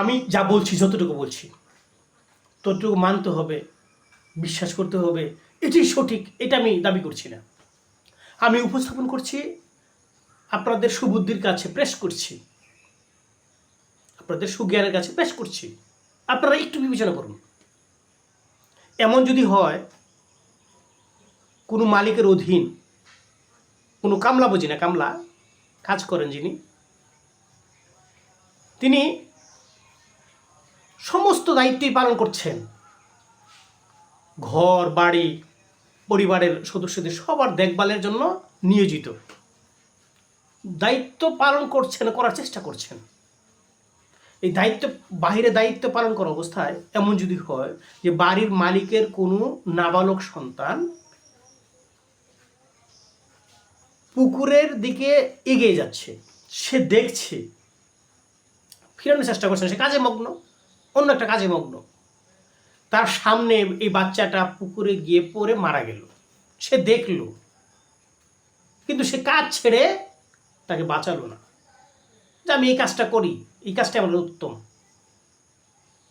আমি যা বলছি, যতটুকু বলছি ততটুকু মানতে হবে, বিশ্বাস করতে হবে, এটাই সঠিক, এটা আমি দাবি করছি না। আমি উপস্থাপন করছি, আপনাদের সুবুদ্ধির কাছে পেশ করছি, আপনাদের সুজ্ঞানের কাছে পেশ করছি। আপনারা একটু বিবেচনা করুন। এমন যদি হয় কোনো মালিকের অধীন কোনো কামলা, বুঝি না কামলা, কাজ করেন যিনি, তিনি সমস্ত দায়িত্বই পালন করছেন, ঘর বাড়ি পরিবারের সদস্যদের সবার দেখভালের জন্য নিয়োজিত, দায়িত্ব পালন করছেন, করার চেষ্টা করছেন। এই দায়িত্ব বাহিরে দায়িত্ব পালন করা অবস্থায় এমন যদি হয় যে বাড়ির মালিকের কোনো নাবালক সন্তান পুকুরের দিকে এগিয়ে যাচ্ছে, সে দেখছে, ফিরানোর চেষ্টা করছে, সে কাজে মগ্ন, অন্য একটা কাজে মগ্ন, তার সামনে এই বাচ্চাটা পুকুরে গিয়ে পড়ে মারা গেল, সে দেখল, কিন্তু সে কাজ ছেড়ে তাকে বাঁচালো না, যে আমি এই কাজটা করি, এই কাজটা আমার উত্তম,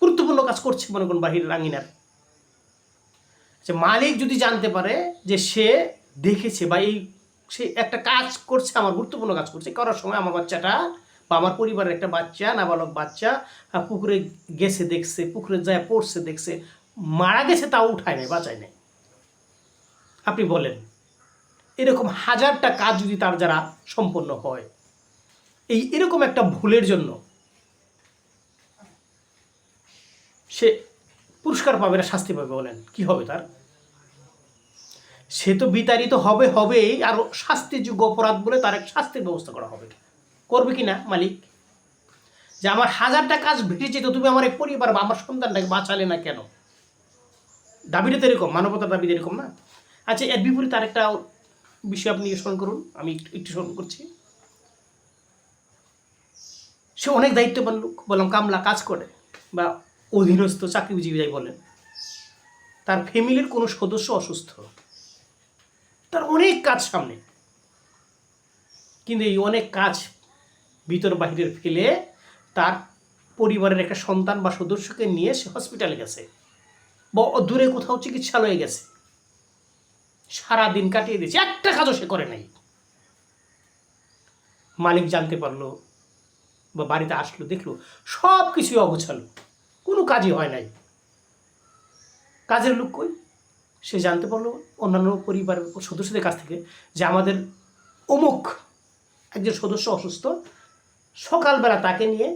গুরুত্বপূর্ণ কাজ করছে মনে করুন বাহিরের আঙিনার। যে মালিক যদি জানতে পারে যে সে দেখেছে বা এই সে একটা কাজ করছে, আমার গুরুত্বপূর্ণ কাজ করছে, করার সময় আমার বাচ্চাটা বা আমার পরিবারের একটা বাচ্চা, নাবালক বাচ্চা পুকুরে গেছে, দেখছে, পুকুরে যায় পড়ছে, দেখছে, মারা গেছে, তাও উঠায় নাই, বাঁচায় নাই। আপনি বলেন, এরকম হাজারটা কাজ যদি তার দ্বারা সম্পন্ন হয়, এরকম একটা ভুলের জন্য সে পুরস্কার পাবে না শাস্তি পাবে, বলেন কি হবে তার? সে তো বিতাড়িত হবেই, আর শাস্তিযোগ্য অপরাধ বলে তার এক শাস্তির ব্যবস্থা করা হবে। করবে কি না মালিক? যে আমার হাজারটা কাজ ভেটেছে, তো তুমি আমার এই পরিবার বা আমার সন্তানটাকে বাঁচালে না কেন? দাবিটা তো এরকম, মানবতার দাবি এরকম না? আচ্ছা, এর বিপরীতে আরেকটা বিষয় আপনি স্মরণ করুন, আমি একটু স্মরণ করছি। সে অনেক দায়িত্ববান লোক, বললাম কামলা, কাজ করে বা অধীনস্থ চাকরিজীবী যাই বলেন, তার ফ্যামিলির কোনো সদস্য অসুস্থ, তার অনেক কাজ সামনে, কিন্তু এই অনেক কাজ ভিতর বাহিরের ফেলে তার পরিবারের একটা সন্তান বা সদস্যকে নিয়ে সে হসপিটালে গেছে বা দূরে কোথাও চিকিৎসালয়ে গেছে, সারাদিন কাটিয়ে দিয়েছে, একটা কাজও সে করে নাই। মালিক জানতে পারলো বা বাড়িতে আসলো, দেখলো সব কিছুই অগোছালো, কোনো কাজই হয় নাই। কাজের লোক কই? সে জানতে পারলো অন্যান্য পরিবারের সদস্যদের কাছ থেকে যে আমাদের অমুক একজন সদস্য অসুস্থ, সকালবেলা তাকে নিয়ে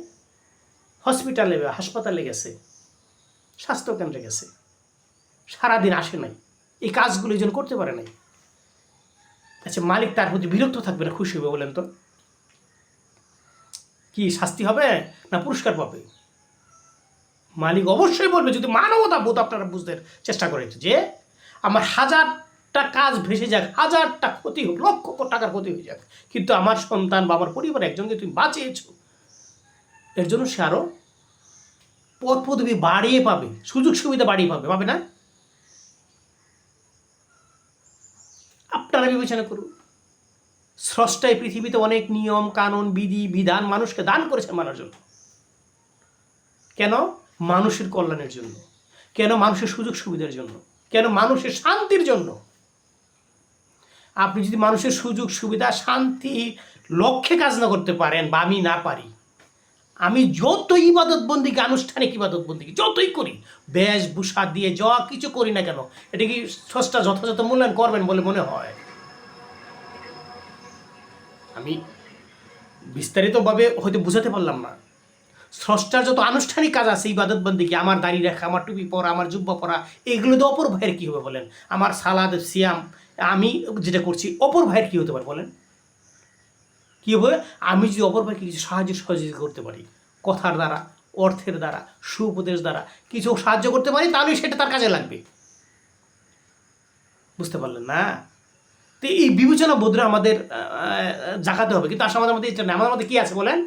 হসপিটালে বা হাসপাতালে গেছে, স্বাস্থ্যকেন্দ্রে গেছে, সারাদিন আসে নাই, এই কাজগুলো এই জন্য করতে পারে নাই। আচ্ছা, মালিক তার প্রতি বিরক্ত থাকবে না খুশি হবে, বলেন তো? কি শাস্তি হবে না পুরস্কার পাবে? মালিক অবশ্যই বলবে, যদি মানবতা বোধ আপনারা বুঝতে চেষ্টা করেন, যে আমার হাজারটা কাজ ভেসে যাক, হাজারটা ক্ষতি হোক, লক্ষ টাকার ক্ষতি হয়ে যাক, কিন্তু আমার সন্তান বা আমার পরিবার একজনকে তুমি বাঁচিয়েছ, এর জন্য সে আরও পদ পদবি বাড়িয়ে পাবে, সুযোগ সুবিধা বাড়িয়ে পাবে, পাবে না? আপনারা বিবেচনা করুন। স্রষ্টা এই পৃথিবীতে অনেক নিয়ম কানুন বিধি বিধান মানুষকে দান করেছেন মানার জন্য। কেন? মানুষের কল্যাণের জন্য। কেন? মানুষের সুযোগ সুবিধার জন্য। কেন? মানুষের শান্তির জন্য। আপনি যদি মানুষের সুযোগ সুবিধা শান্তি লক্ষ্যে কাজ না করতে পারেন, বা আমি না পারি, আমি যত ইবাদত বন্দিকে, আনুষ্ঠানিক ইবাদত বন্দিকে যতই করি, বেশভূষা দিয়ে যা কিছু করি না কেন, এটা কি স্রষ্টা যথাযথ মূল্যায়ন করবেন বলে মনে হয়? আমি বিস্তারিতভাবে হয়তো বুঝাতে পারলাম না। স্রষ্টার যত আনুষ্ঠানিক কাজ আছে, ইবাদত বন্দিকে, আমার দাড়ি রাখা, আমার টুপি পরা, আমার জুব্বা পরা, এগুলো তো অপর ভাইয়ের কী হবে বলেন? আমার সালাদ সিয়াম আমি যেটা করছি, অপর ভাইয়ের কী হতে পারে বলেন? কী হবে? আমি যদি অপর ভাইকে কিছু সাহায্য সহযোগিতা করতে পারি, কথার দ্বারা, অর্থের দ্বারা, সুউপদেশ দ্বারা কিছু সাহায্য করতে পারি, তাহলে সেটা তার কাজে লাগবে। বুঝতে পারলেন না? তো এই বিবেচনা বোধরা আমাদের জাগাতে হবে, কিন্তু আসলে আমাদের মধ্যে এটা না। আমাদের মধ্যে কী আছে বলেন?